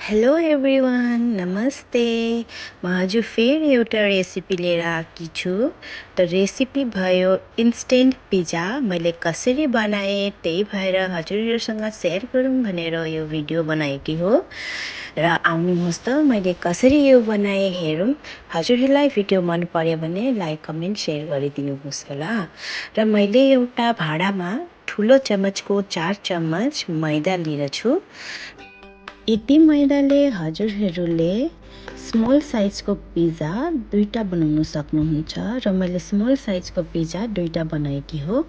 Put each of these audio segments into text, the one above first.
Hello everyone, नमस्ते। म आज फेरि एउटा रेसिपी लिएर आएकी छु। त रेसिपी भयो इन्स्टेन्ट पिज्जा। मैले कसरी बनाएँ त्यही भएर हजुरहरूसँग सेयर गरौँ भनेर यो भिडियो बनाएकी हो। र आउनुहोस् त मैले कसरी यो बनाएँ हेरौँ। हजुरहरूलाई भिडियो मन पर्यो भने लाइक कमेन्ट सेयर गरिदिनुहोस् होला। र मैले एउटा भाँडामा ठुलो चम्मचको 4 चम्मच मैदा लिएर छु। यति मैदाले हजुरहरूले स्मल साइजको पिज्जा 2टा बनाउन सक्नुहुन्छ। र मैले स्मल साइजको पिज्जा 2टा बनाएकी हो।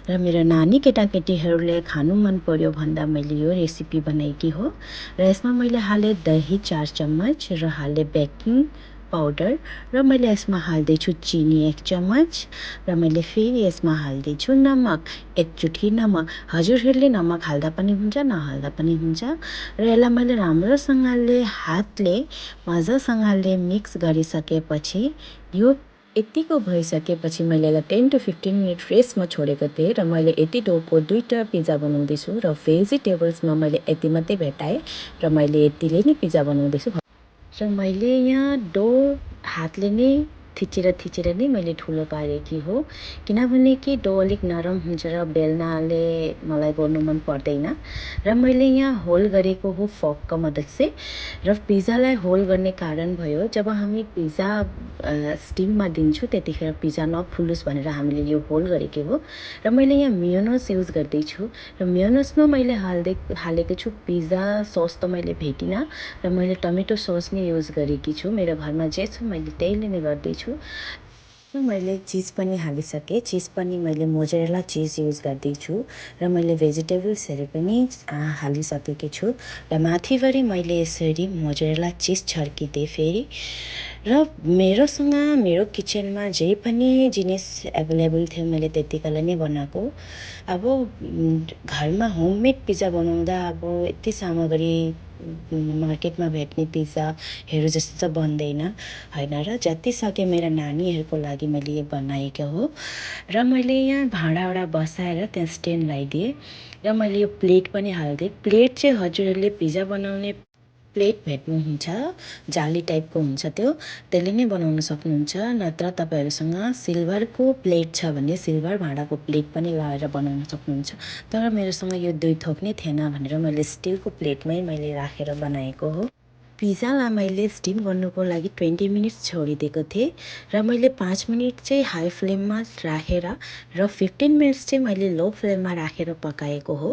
र मेरो नानी केटाकेटीहरूले खानु मन पर्यो भन्दा मैले यो रेसिपी बनाएकी हो। र यसमा मैले हालेँ दही 4 चम्मच र हालेँ बेकिङ पाउडर र मैले यसमा हाल्दैछु चिनी 1 चम्मच र मैले फेरि यसमा हाल्दैछु नमक 1 चुटकी नमक। हजुरहरूले नमक हाल्दा पनि हुन्छ नहाल्दा पनि हुन्छ। र यसलाई मैले राम्रोसँगले हातले मजासँगले मिक्स गरिसकेपछि यो यतिको भइसकेपछि मैले यसलाई 10 to 15 मिनट रेस्टमा छोडेको थिएँ। र मैले यति डोको 2टा पिज्जा बनाउँदैछु र भेजिटेबल्समा मैले यति मात्रै भेटाएँ र मैले यतिले नै पिज्जा बनाउँदैछु। र मैले यहाँ डो हातले नै थिचेर नै मैले ठुलो पारेकी हो, किनभने कि डो अलिक नरम हुन्छ र बेल्नाले मलाई गर्नु मन पर्दैन। र मैले यहाँ होल गरेको हो फोर्कको मद्दत से। र पिज्जालाई होल गर्ने कारण भयो जब हामी पिज्जा स्टिममा दिन्छु त्यतिखेर पिज्जा नफुलोस् भनेर हामीले यो होल गरेको हो। र मैले यहाँ मेयोनेज युज गर्दैछु र मेयोनेजमा मैले हालेको छु पिज्जा सस त मैले भेटिनँ र मैले टमेटो सस नै युज गरेकी छु। मेरो घरमा जे छ मैले त्यही नै गर्दैछु। मैले चिज पनि हालिसकेँ। चिज पनि मैले मोजरेला चिज युज गर्दैछु र मैले भेजिटेबल्सहरू पनि हालिसकेकी छु। र माथिभरि मैले यसरी मोजरेला चिज छर्किदिएँ फेरि। र मेरो किचनमा जे पनि जिनिस एभाइलेबल थियो मैले त्यतिखेर नै बनाएको। अब घरमा होममेड पिज्जा बनाउँदा अब यति सामग्री मार्केटमा भेट्ने पिज्जाहरू जस्तो त बन्दैन होइन। र जति सके मेरो नानीहरूको लागि मैले यो बनाएको हो। र मैले यहाँ भाँडा एउटा बसाएर त्यहाँ स्ट्यान्ड लगाइदिएँ र मैले यो प्लेट पनि हालिदिएँ। प्लेट चाहिँ हजुरहरूले पिज्जा बनाउने प्लेट भेट्नुहुन्छ, जाली टाइपको हुन्छ त्यो, त्यसले नै बनाउन सक्नुहुन्छ। नत्र तपाईँहरूसँग सिल्भरको प्लेट छ भने सिल्भर भाँडाको प्लेट पनि लगाएर बनाउन सक्नुहुन्छ। तर मेरोसँग यो 2 थोक नै थिएन भनेर मैले स्टिलको प्लेटमै मैले राखेर बनाएको हो। पिज्जालाई मैले स्टिम गर्नुको लागि 20 मिनट्स छोडिदिएको थिएँ र मैले 5 मिनट चाहिँ हाई फ्लेममा राखेर र 15 मिनट्स चाहिँ मैले लो फ्लेममा राखेर पकाएको हो।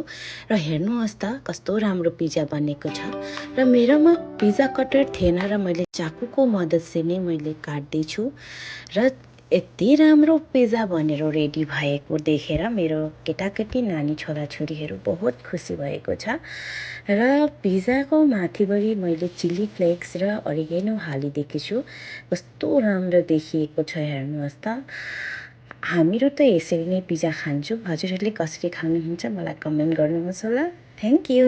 र हेर्नुहोस् त कस्तो राम्रो पिज्जा बनेको छ। र मेरोमा पिज्जा कटर थिएन र मैले चाकुको मद्दतले नै मैले काट्दैछु। र यति राम्रो पिज्जा बनेर रेडी भएको देखेर मेरो केटाकेटी नानी छोराछोरीहरू बहुत खुसी भएको छ। र पिज्जाको माथिभरि मैले चिली फ्लेक्स र अरिगेनो हालिदिएकी छु। कस्तो राम्रो देखिएको छ हेर्नुहोस् त। हामीहरू त यसरी नै पिज्जा खान्छौँ। हजुरहरूले कसरी खानुहुन्छ मलाई कमेन्ट गर्नुहोस् होला। Thank you.